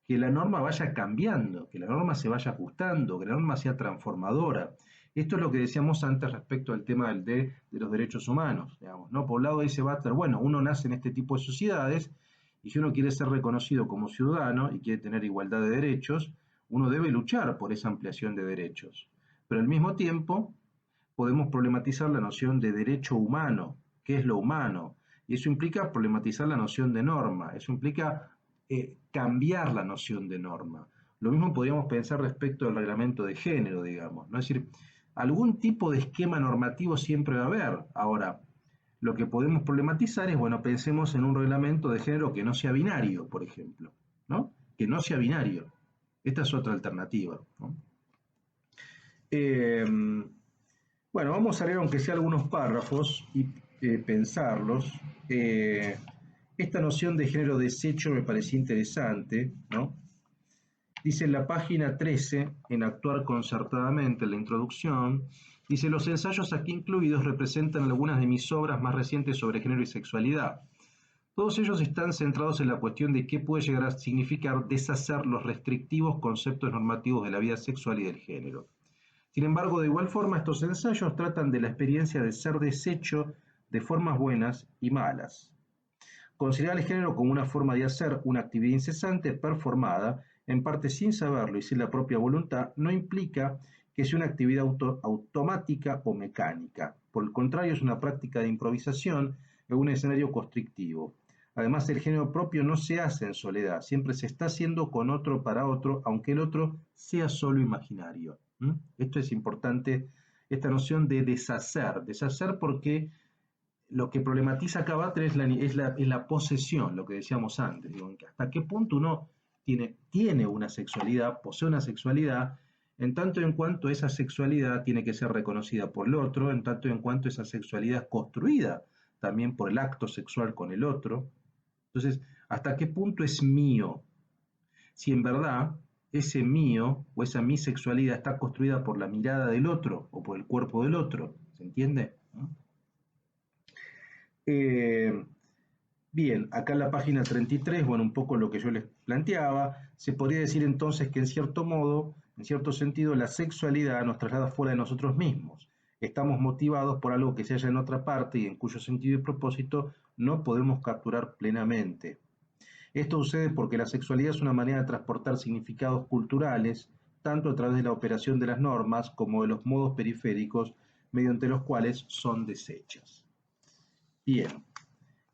que la norma vaya cambiando, que la norma se vaya ajustando, que la norma sea transformadora. Esto es lo que decíamos antes respecto al tema de los derechos humanos. Digamos, ¿no? Por un lado dice Butler, bueno, uno nace en este tipo de sociedades y si uno quiere ser reconocido como ciudadano y quiere tener igualdad de derechos, uno debe luchar por esa ampliación de derechos. Pero al mismo tiempo podemos problematizar la noción de derecho humano, qué es lo humano, y eso implica problematizar la noción de norma, eso implica cambiar la noción de norma. Lo mismo podríamos pensar respecto al reglamento de género, digamos, ¿no? Es decir, algún tipo de esquema normativo siempre va a haber. Ahora, lo que podemos problematizar es, bueno, pensemos en un reglamento de género que no sea binario, por ejemplo, ¿no? Que no sea binario. Esta es otra alternativa, ¿no? Eh, bueno, vamos a leer aunque sea algunos párrafos y pensarlos. Esta noción de género desecho me parecía interesante, ¿no? Dice en la página 13, en Actuar concertadamente, en la introducción, dice, los ensayos aquí incluidos representan algunas de mis obras más recientes sobre género y sexualidad. Todos ellos están centrados en la cuestión de qué puede llegar a significar deshacer los restrictivos conceptos normativos de la vida sexual y del género. Sin embargo, de igual forma, estos ensayos tratan de la experiencia de ser deshecho de formas buenas y malas. Considerar el género como una forma de hacer una actividad incesante, performada, en parte sin saberlo y sin la propia voluntad, no implica que sea una actividad automática o mecánica. Por el contrario, es una práctica de improvisación en un escenario constrictivo. Además, el género propio no se hace en soledad, siempre se está haciendo con otro para otro, aunque el otro sea solo imaginario. Esto es importante, esta noción de deshacer porque lo que problematiza acá Butler es la posesión, lo que decíamos antes. Digo, hasta qué punto uno tiene una sexualidad, posee una sexualidad, en tanto y en cuanto esa sexualidad tiene que ser reconocida por el otro, en tanto y en cuanto esa sexualidad es construida también por el acto sexual con el otro. Entonces, ¿hasta qué punto es mío? Si en verdad ese mío o esa mi sexualidad está construida por la mirada del otro o por el cuerpo del otro. ¿Se entiende? Eh, bien, acá en la página 33, bueno, un poco lo que yo les planteaba, se podría decir entonces que en cierto modo, en cierto sentido, la sexualidad nos traslada fuera de nosotros mismos. Estamos motivados por algo que se halla en otra parte y en cuyo sentido y propósito no podemos capturar plenamente. Esto sucede porque la sexualidad es una manera de transportar significados culturales, tanto a través de la operación de las normas como de los modos periféricos mediante los cuales son deshechas. Bien,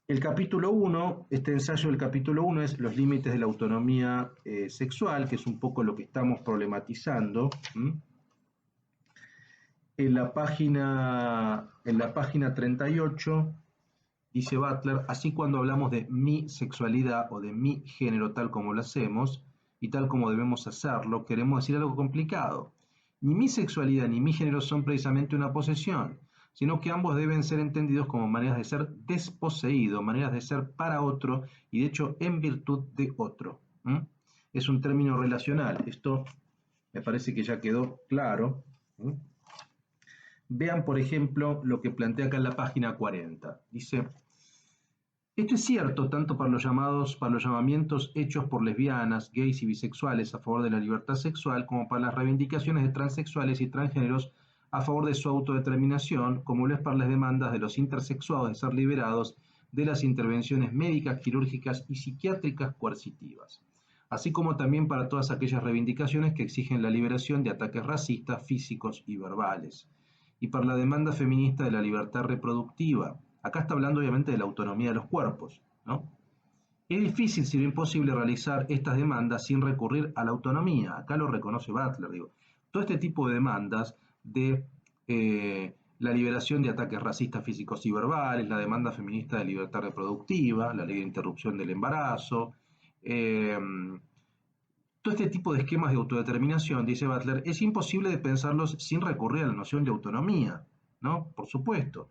el capítulo 1, este ensayo del capítulo 1 es los límites de la autonomía sexual, que es un poco lo que estamos problematizando. En la página 38 dice Butler, así cuando hablamos de mi sexualidad o de mi género tal como lo hacemos y tal como debemos hacerlo, queremos decir algo complicado. Ni mi sexualidad ni mi género son precisamente una posesión, sino que ambos deben ser entendidos como maneras de ser desposeído, maneras de ser para otro y de hecho en virtud de otro. ¿Mm? Es un término relacional. Esto me parece que ya quedó claro. ¿Mm? Vean, por ejemplo, lo que plantea acá en la página 40. Dice, esto es cierto tanto para los llamamientos hechos por lesbianas, gays y bisexuales a favor de la libertad sexual, como para las reivindicaciones de transexuales y transgéneros a favor de su autodeterminación, como lo es para las demandas de los intersexuados de ser liberados de las intervenciones médicas, quirúrgicas y psiquiátricas coercitivas, así como también para todas aquellas reivindicaciones que exigen la liberación de ataques racistas, físicos y verbales, y para la demanda feminista de la libertad reproductiva. Acá está hablando obviamente de la autonomía de los cuerpos, ¿no? Es difícil, si no imposible, realizar estas demandas sin recurrir a la autonomía. Acá lo reconoce Butler, digo. Todo este tipo de demandas de la liberación de ataques racistas físicos y verbales, la demanda feminista de libertad reproductiva, la ley de interrupción del embarazo, eh, todo este tipo de esquemas de autodeterminación, dice Butler, es imposible de pensarlos sin recurrir a la noción de autonomía, ¿no? Por supuesto.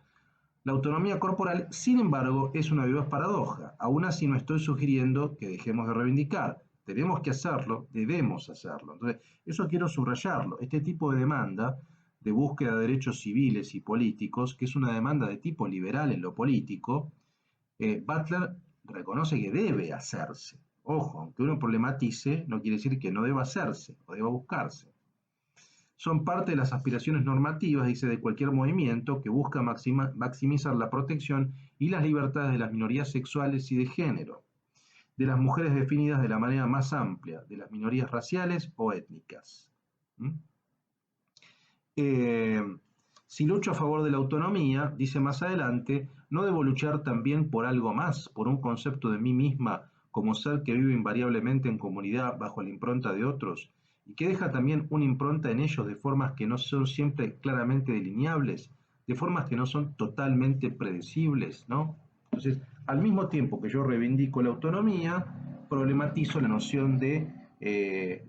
La autonomía corporal, sin embargo, es una vivaz paradoja. Aún así no estoy sugiriendo que dejemos de reivindicar. Tenemos que hacerlo, debemos hacerlo. Entonces, eso quiero subrayarlo. Este tipo de demanda de búsqueda de derechos civiles y políticos, que es una demanda de tipo liberal en lo político, Butler reconoce que debe hacerse. Ojo, aunque uno problematice, no quiere decir que no deba hacerse o deba buscarse. Son parte de las aspiraciones normativas, dice, de cualquier movimiento que busca maximizar la protección y las libertades de las minorías sexuales y de género, de las mujeres definidas de la manera más amplia, de las minorías raciales o étnicas. ¿Mm? Eh, si lucho a favor de la autonomía, dice más adelante, no debo luchar también por algo más, por un concepto de mí misma como ser que vive invariablemente en comunidad bajo la impronta de otros y que deja también una impronta en ellos de formas que no son siempre claramente delineables, de formas que no son totalmente predecibles, ¿no? Entonces, al mismo tiempo que yo reivindico la autonomía, problematizo la noción de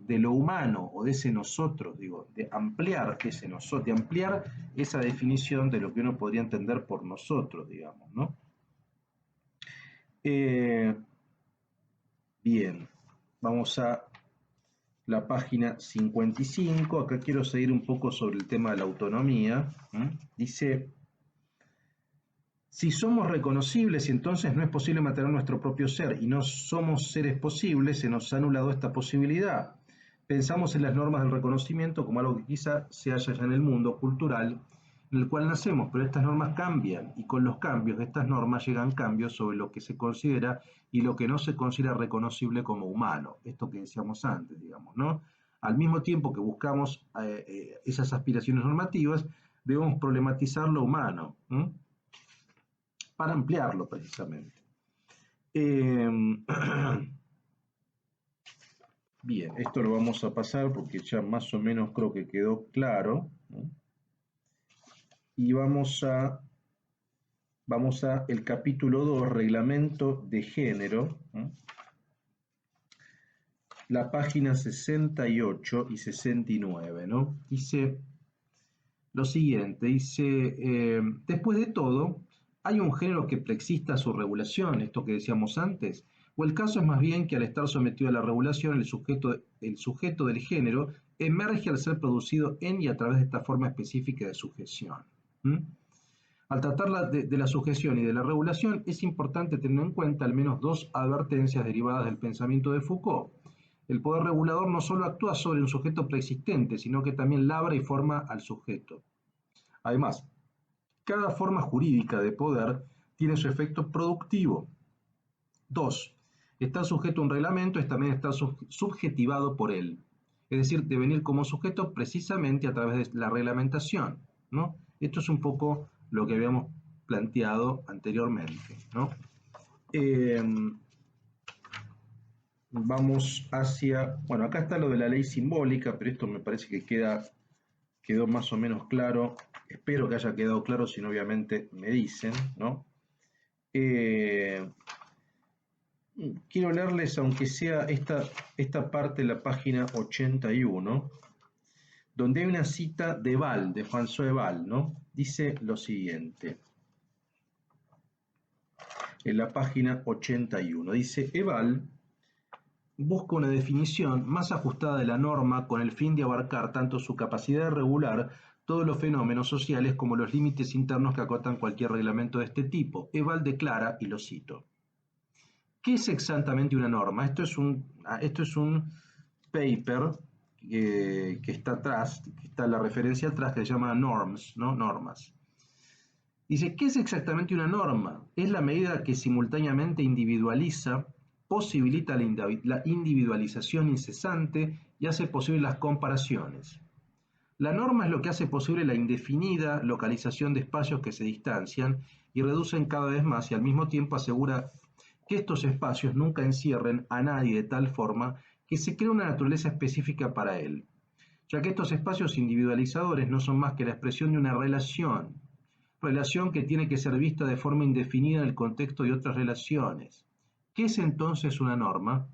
lo humano o de ese nosotros, digo, de ampliar ese nosotros, de ampliar esa definición de lo que uno podría entender por nosotros, digamos, ¿no? Eh, bien, vamos a la página 55, acá quiero seguir un poco sobre el tema de la autonomía. Dice, si somos reconocibles y entonces no es posible mantener nuestro propio ser y no somos seres posibles, se nos ha anulado esta posibilidad. Pensamos en las normas del reconocimiento como algo que quizá se halla ya en el mundo cultural en el cual nacemos, pero estas normas cambian y con los cambios de estas normas llegan cambios sobre lo que se considera y lo que no se considera reconocible como humano. Esto que decíamos antes, digamos, ¿no? Al mismo tiempo que buscamos esas aspiraciones normativas, debemos problematizar lo humano. Para ampliarlo precisamente. Eh, bien, esto lo vamos a pasar porque ya más o menos creo que quedó claro, ¿no? Y vamos a el capítulo 2, reglamento de género, ¿no? La página 68 y 69, ¿no? Dice lo siguiente, dice, después de todo, ¿hay un género que preexista su regulación, esto que decíamos antes? ¿O el caso es más bien que al estar sometido a la regulación, el sujeto del género emerge al ser producido en y a través de esta forma específica de sujeción? ¿Mm? Al tratar de la sujeción y de la regulación, es importante tener en cuenta al menos dos advertencias derivadas del pensamiento de Foucault. El poder regulador no solo actúa sobre un sujeto preexistente, sino que también labra y forma al sujeto. Además, cada forma jurídica de poder tiene su efecto productivo. 2. Estar sujeto a un reglamento es también estar subjetivado por él, es decir, devenir como sujeto precisamente a través de la reglamentación, ¿no? Esto es un poco lo que habíamos planteado anteriormente, ¿no? Eh, Vamos hacia, bueno, acá está lo de la ley simbólica, pero esto me parece que quedó más o menos claro. Espero que haya quedado claro, si no obviamente me dicen, ¿no? Quiero leerles, aunque sea esta parte de la página 81, donde hay una cita de Val, de François Val, ¿no? Dice lo siguiente, en la página 81, dice: Eval busca una definición más ajustada de la norma con el fin de abarcar tanto su capacidad de regular todos los fenómenos sociales como los límites internos que acotan cualquier reglamento de este tipo. Eval declara, y lo cito: ¿qué es exactamente una norma? Esto es un paper que está atrás, que está la referencia atrás, que se llama Norms, ¿no? Normas. Dice: ¿qué es exactamente una norma? Es la medida que simultáneamente individualiza, posibilita la individualización incesante y hace posible las comparaciones. La norma es lo que hace posible la indefinida localización de espacios que se distancian y reducen cada vez más, y al mismo tiempo asegura que estos espacios nunca encierren a nadie de tal forma que se cree una naturaleza específica para él, ya que estos espacios individualizadores no son más que la expresión de una relación que tiene que ser vista de forma indefinida en el contexto de otras relaciones. ¿Qué es entonces una norma?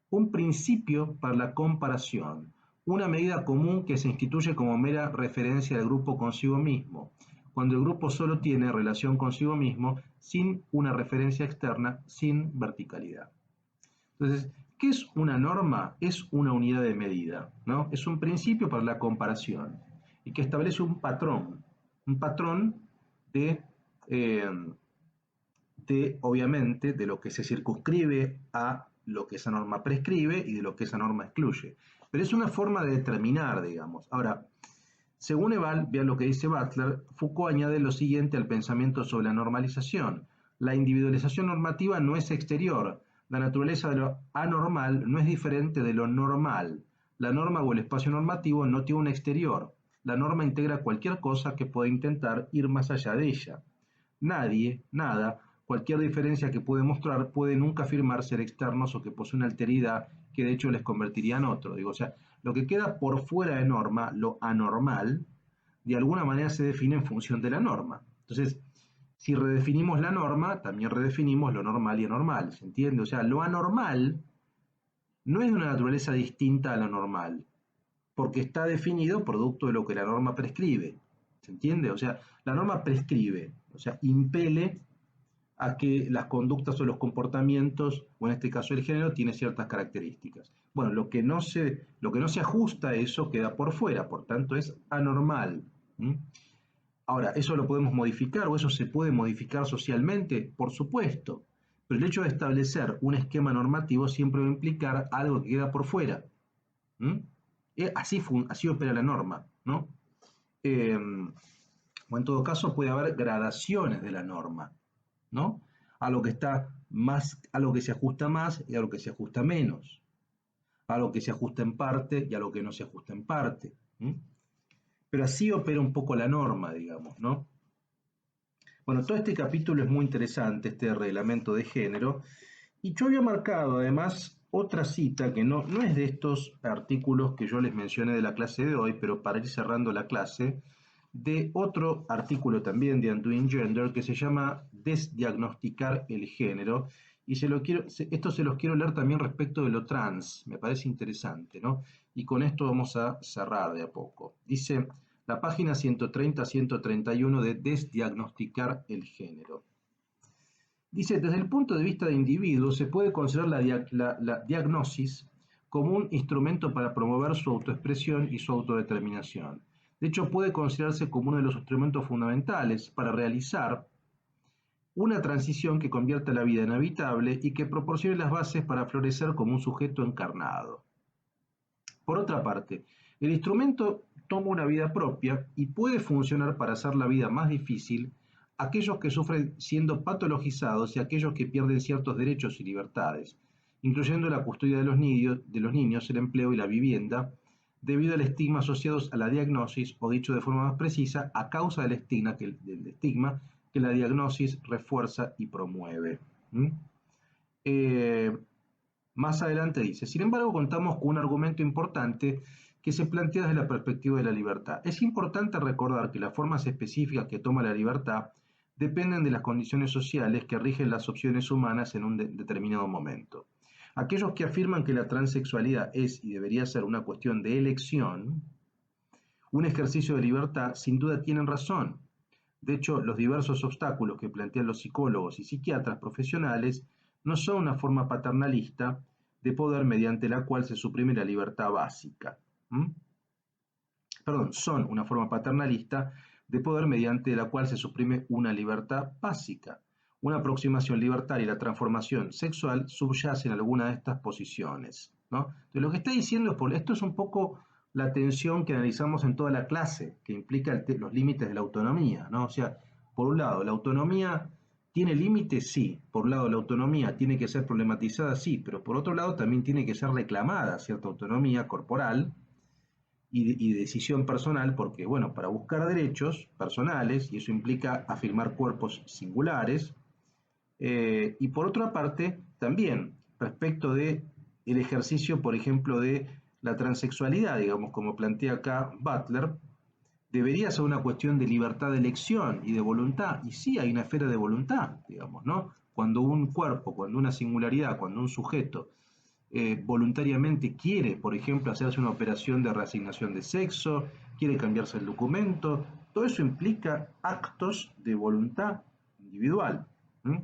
Un principio para la comparación, una medida común que se instituye como mera referencia del grupo consigo mismo, cuando el grupo solo tiene relación consigo mismo, sin una referencia externa, sin verticalidad. Entonces, ¿qué es una norma? Es una unidad de medida, ¿no? Es un principio para la comparación y que establece un patrón de, eh, obviamente, de lo que se circunscribe a lo que esa norma prescribe y de lo que esa norma excluye. Pero es una forma de determinar, digamos. Ahora, según Eval, vean lo que dice Butler, Foucault añade lo siguiente al pensamiento sobre la normalización: la individualización normativa no es exterior, la naturaleza de lo anormal no es diferente de lo normal. La norma o el espacio normativo no tiene un exterior. La norma integra cualquier cosa que pueda intentar ir más allá de ella. Nadie, nada, cualquier diferencia que puede mostrar puede nunca afirmar ser externos o que posee una alteridad que de hecho les convertiría en otro. Digo, o sea, lo que queda por fuera de norma, lo anormal, de alguna manera se define en función de la norma. Entonces, si redefinimos la norma, también redefinimos lo normal y anormal, ¿se entiende? O sea, lo anormal no es de una naturaleza distinta a lo normal, porque está definido producto de lo que la norma prescribe, ¿se entiende? O sea, la norma prescribe, o sea, impele a que las conductas o los comportamientos, o en este caso el género, tiene ciertas características. Bueno, lo que no se ajusta a eso queda por fuera, por tanto es anormal. ¿Mm? Ahora, ¿eso lo podemos modificar o eso se puede modificar socialmente? Por supuesto, pero el hecho de establecer un esquema normativo siempre va a implicar algo que queda por fuera. ¿Mm? Así opera la norma, ¿no? O en todo caso puede haber gradaciones de la norma, ¿no? Algo que está más, algo que se ajusta más y algo que se ajusta menos, algo que se ajusta en parte y algo que no se ajusta en parte. ¿Mm? Pero así opera un poco la norma, digamos, ¿no? Bueno, todo este capítulo es muy interesante, este reglamento de género, y yo había marcado además otra cita que no es de estos artículos que yo les mencioné de la clase de hoy, pero para ir cerrando la clase, de otro artículo también de Undoing Gender que se llama Desdiagnosticar el género, y esto se los quiero leer también respecto de lo trans, me parece interesante, ¿no? Y con esto vamos a cerrar de a poco. Dice la página 130-131 de Desdiagnosticar el género. Dice: desde el punto de vista de individuo, se puede considerar la diagnosis como un instrumento para promover su autoexpresión y su autodeterminación. De hecho, puede considerarse como uno de los instrumentos fundamentales para realizar una transición que convierta la vida en habitable y que proporcione las bases para florecer como un sujeto encarnado. Por otra parte, el instrumento toma una vida propia y puede funcionar para hacer la vida más difícil a aquellos que sufren siendo patologizados y a aquellos que pierden ciertos derechos y libertades, incluyendo la custodia de los niños, el empleo y la vivienda, debido al estigma asociados a la diagnosis, o dicho de forma más precisa, a causa del estigma que la diagnosis refuerza y promueve. ¿Mm? Más adelante dice: sin embargo, contamos con un argumento importante que se plantea desde la perspectiva de la libertad. Es importante recordar que las formas específicas que toma la libertad dependen de las condiciones sociales que rigen las opciones humanas en un determinado momento. Aquellos que afirman que la transexualidad es y debería ser una cuestión de elección, un ejercicio de libertad, sin duda tienen razón. De hecho, los diversos obstáculos que plantean los psicólogos y psiquiatras profesionales no son una forma paternalista de poder mediante la cual se suprime la libertad básica. Perdón, son una forma paternalista de poder mediante la cual se suprime una libertad básica. Una aproximación libertaria y la transformación sexual subyacen alguna de estas posiciones, ¿no? Entonces, lo que está diciendo es, esto es un poco la tensión que analizamos en toda la clase, que implica los límites de la autonomía, ¿no? O sea, por un lado, la autonomía tiene límites, sí. Por un lado, la autonomía tiene que ser problematizada, sí, pero por otro lado también tiene que ser reclamada cierta autonomía corporal y de decisión personal, porque, bueno, para buscar derechos personales, y eso implica afirmar cuerpos singulares, y por otra parte, también respecto de el ejercicio, por ejemplo, de la transexualidad, digamos, como plantea acá Butler, debería ser una cuestión de libertad de elección y de voluntad, y sí hay una esfera de voluntad, digamos, ¿no? Cuando un cuerpo, cuando una singularidad, cuando un sujeto voluntariamente quiere, por ejemplo, hacerse una operación de reasignación de sexo, quiere cambiarse el documento, todo eso implica actos de voluntad individual. ¿Mm?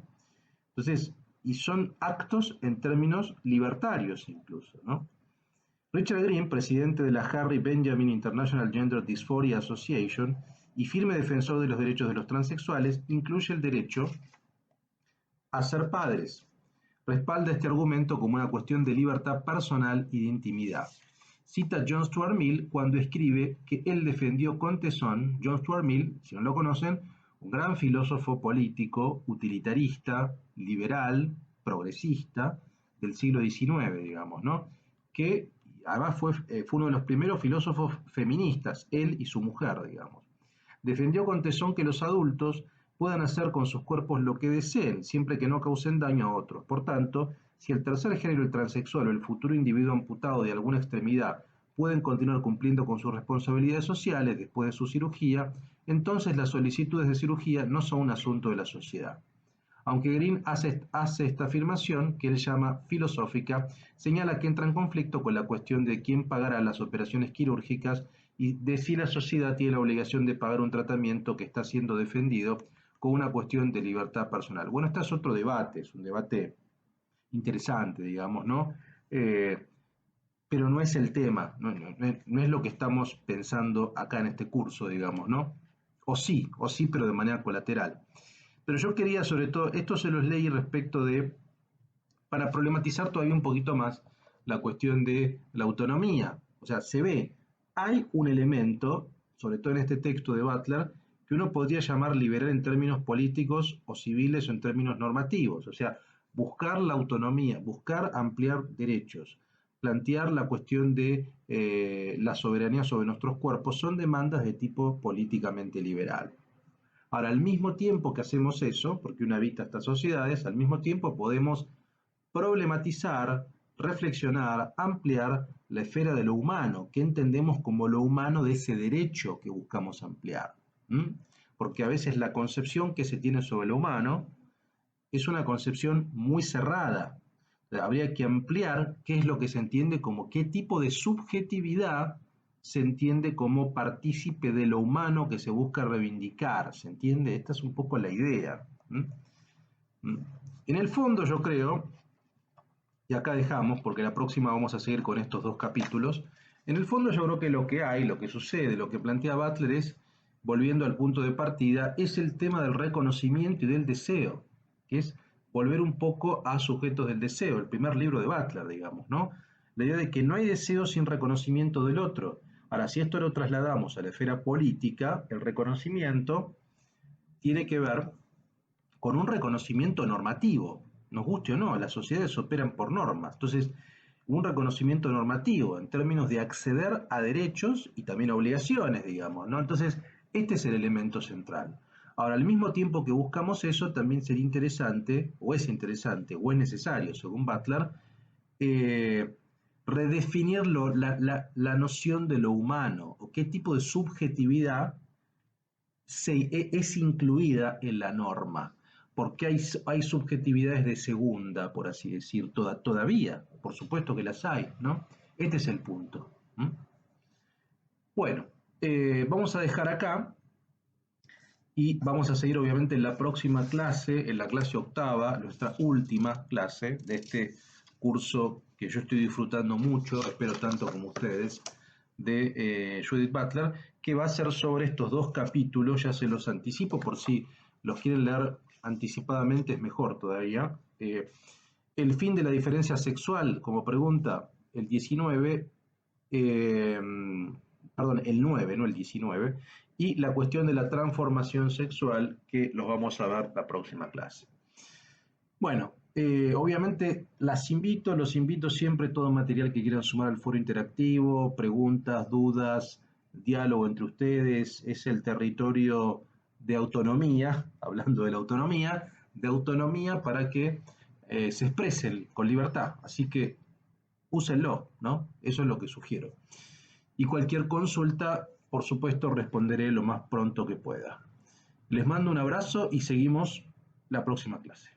Entonces, y son actos en términos libertarios incluso, ¿no? Richard Green, presidente de la Harry Benjamin International Gender Dysphoria Association y firme defensor de los derechos de los transexuales, incluye el derecho a ser padres. Respalda este argumento como una cuestión de libertad personal y de intimidad. Cita a John Stuart Mill cuando escribe que él defendió con tesón. John Stuart Mill, si no lo conocen, un gran filósofo político, utilitarista, liberal, progresista del siglo XIX, digamos, ¿no? Que además fue uno de los primeros filósofos feministas, él y su mujer, digamos. Defendió con tesón que los adultos puedan hacer con sus cuerpos lo que deseen, siempre que no causen daño a otros. Por tanto, si el tercer género, el transexual o el futuro individuo amputado de alguna extremidad pueden continuar cumpliendo con sus responsabilidades sociales después de su cirugía, entonces las solicitudes de cirugía no son un asunto de la sociedad. Aunque Green hace esta afirmación, que él llama filosófica, señala que entra en conflicto con la cuestión de quién pagará las operaciones quirúrgicas y de si la sociedad tiene la obligación de pagar un tratamiento que está siendo defendido con una cuestión de libertad personal. Bueno, este es otro debate, es un debate interesante, digamos, ¿no? Pero no es el tema, no es lo que estamos pensando acá en este curso, digamos, ¿no? O sí, pero de manera colateral. Pero yo quería, sobre todo, esto se los leí respecto de, para problematizar todavía un poquito más la cuestión de la autonomía. O sea, se ve, hay un elemento, sobre todo en este texto de Butler, que uno podría llamar liberal en términos políticos o civiles o en términos normativos. O sea, buscar la autonomía, buscar ampliar derechos, plantear la cuestión de la soberanía sobre nuestros cuerpos, son demandas de tipo políticamente liberal. Ahora, al mismo tiempo que hacemos eso, porque uno habita estas sociedades, al mismo tiempo podemos problematizar, reflexionar, ampliar la esfera de lo humano, que entendemos como lo humano de ese derecho que buscamos ampliar. ¿Mm? Porque a veces la concepción que se tiene sobre lo humano es una concepción muy cerrada. Habría que ampliar qué es lo que se entiende como qué tipo de subjetividad se entiende como partícipe de lo humano que se busca reivindicar. ¿Se entiende? Esta es un poco la idea. En el fondo yo creo, y acá dejamos, porque la próxima vamos a seguir con estos dos capítulos, en el fondo yo creo que lo que hay, lo que sucede, lo que plantea Butler es, volviendo al punto de partida, es el tema del reconocimiento y del deseo, que es volver un poco a Sujetos del Deseo, el primer libro de Butler, digamos, ¿no? La idea de que no hay deseo sin reconocimiento del otro. Ahora, si esto lo trasladamos a la esfera política, el reconocimiento tiene que ver con un reconocimiento normativo, nos guste o no, las sociedades operan por normas. Entonces, un reconocimiento normativo en términos de acceder a derechos y también a obligaciones, digamos, ¿no? Entonces, este es el elemento central. Ahora, al mismo tiempo que buscamos eso, también sería interesante, o es necesario, según Butler, redefinir la noción de lo humano o qué tipo de subjetividad es incluida en la norma, porque hay subjetividades de segunda, por así decir, todavía, por supuesto que las hay, ¿no? Este es el punto. ¿Mm? Bueno, vamos a dejar acá y vamos a seguir obviamente en la próxima clase, en la clase octava, nuestra última clase de este curso que yo estoy disfrutando mucho, espero tanto como ustedes, de Judith Butler, que va a ser sobre estos dos capítulos, ya se los anticipo por si los quieren leer anticipadamente, es mejor todavía. El fin de la diferencia sexual, como pregunta, el 19, eh, perdón, el 9, no el 19, y la cuestión de la transformación sexual, que los vamos a ver la próxima clase. Bueno, obviamente los invito siempre, todo material que quieran sumar al foro interactivo, preguntas, dudas, diálogo entre ustedes, es el territorio de autonomía, hablando de autonomía para que se expresen con libertad. Así que úsenlo, ¿no? Eso es lo que sugiero. Y cualquier consulta, por supuesto, responderé lo más pronto que pueda. Les mando un abrazo y seguimos la próxima clase.